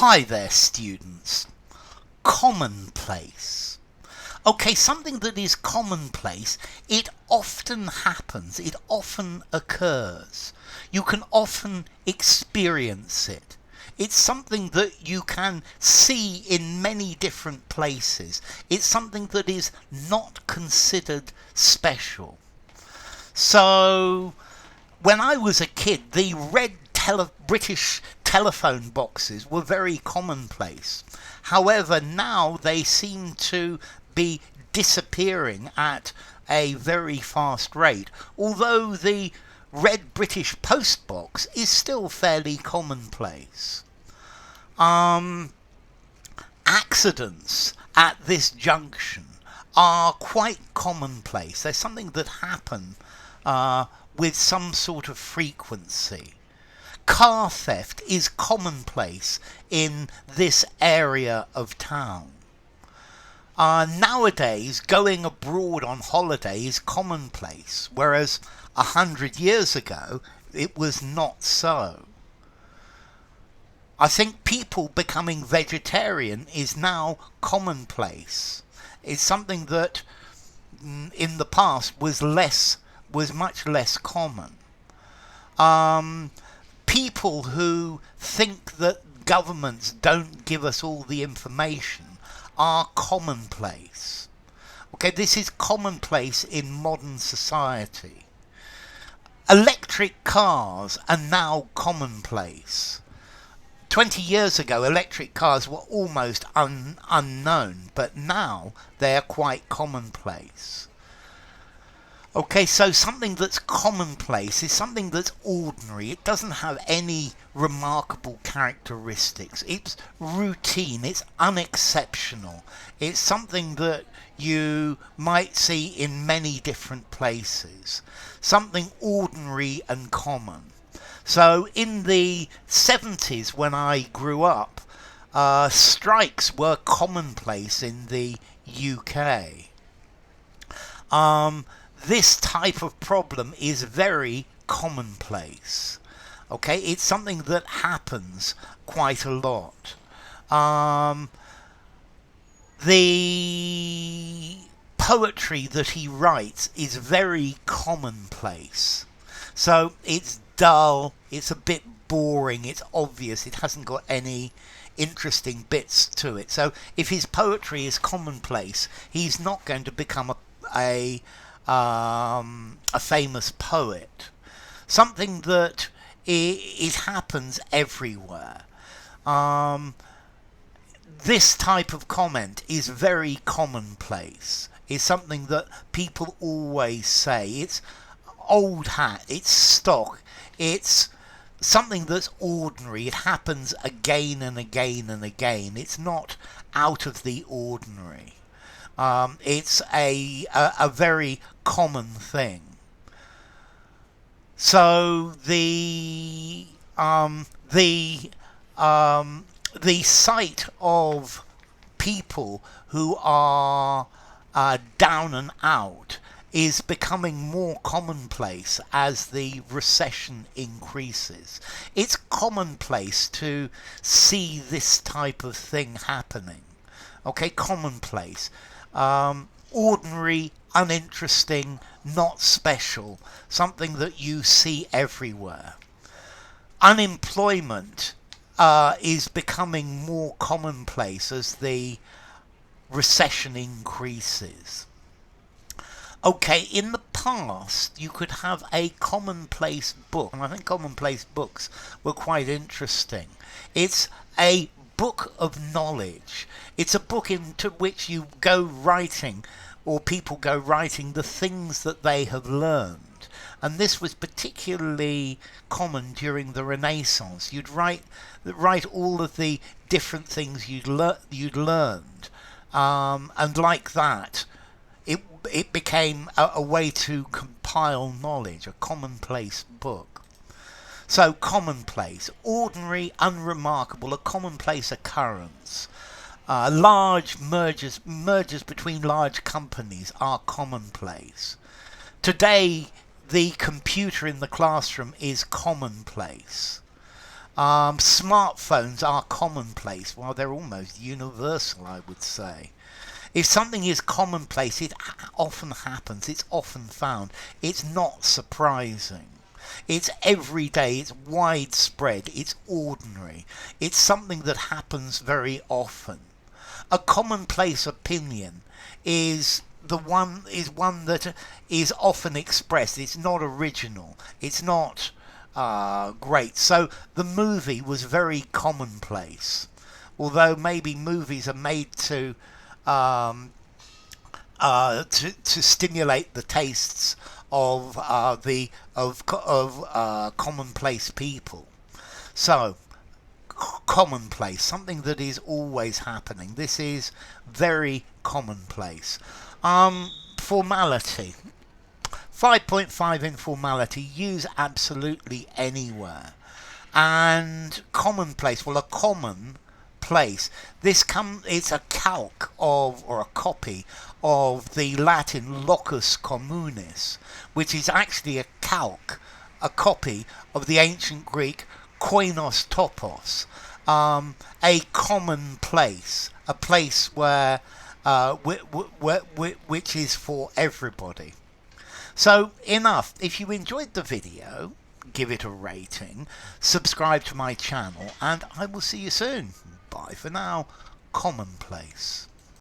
Hi there, students. Commonplace. Okay, something that is commonplace, it often happens, it often occurs. You can often experience it. It's something that you can see in many different places. It's something that is not considered special. So, when I was a kid, the red British telephone boxes were very commonplace. However, now they seem to be disappearing at a very fast rate, although the red British post box is still fairly commonplace. Accidents at this junction are quite commonplace. They're something that happen with some sort of frequency. Car theft is commonplace in this area of town. Nowadays, going abroad on holiday is commonplace, whereas 100 years ago, it was not so. I think people becoming vegetarian is now commonplace. It's something that in the past was much less common. People who think that governments don't give us all the information are commonplace. Okay, this is commonplace in modern society. Electric cars are now commonplace. 20 years ago, electric cars were almost unknown, but now they're quite commonplace. Okay, so something that's commonplace is something that's ordinary. It doesn't have any remarkable characteristics. It's routine. It's unexceptional. It's something that you might see in many different places. Something ordinary and common. So in the 70s, when I grew up, strikes were commonplace in the UK. This type of problem is very commonplace. Okay, it's something that happens quite a lot. The poetry that he writes is very commonplace. So it's dull, it's a bit boring, it's obvious, it hasn't got any interesting bits to it. So if his poetry is commonplace, he's not going to become a famous poet. Something that it happens everywhere. This type of comment is very commonplace. It's something that people always say. It's old hat, it's stock, it's something that's ordinary. It happens again and again and again. It's not out of the ordinary. It's a very common thing. So the sight of people who are down and out is becoming more commonplace as the recession increases. It's commonplace to see this type of thing happening. Okay, commonplace. Ordinary, uninteresting, not special, something that you see everywhere. Unemployment is becoming more commonplace as the recession increases. Okay, in the past, you could have a commonplace book, and I think commonplace books were quite interesting. It's a book of knowledge. It's a book into which you go writing, or people go writing the things that they have learned. And this was particularly common during the Renaissance. You'd write all of the different things you'd learned, and like that, it became a way to compile knowledge, a commonplace book. So commonplace, ordinary, unremarkable, a commonplace occurrence. Large mergers between large companies are commonplace. Today, the computer in the classroom is commonplace. Smartphones are commonplace. Well, they're almost universal, I would say. If something is commonplace, it often happens, it's often found, it's not surprising. It's everyday, it's widespread, it's ordinary. It's something that happens very often. A commonplace opinion is one that is often expressed. It's not original. It's not great. So the movie was very commonplace. Although maybe movies are made um, to stimulate the tastes of commonplace people. So commonplace, something that is always happening. This is very commonplace. Formality. 5.5 informality, use absolutely anywhere. And commonplace, well, a common place. It's a calque of, or a copy of the Latin locus communis, which is actually a calque, a copy of the ancient Greek koinos topos, a common place, a place which is for everybody. So enough. If you enjoyed the video, give it a rating, subscribe to my channel, and I will see you soon. Bye for now. Commonplace.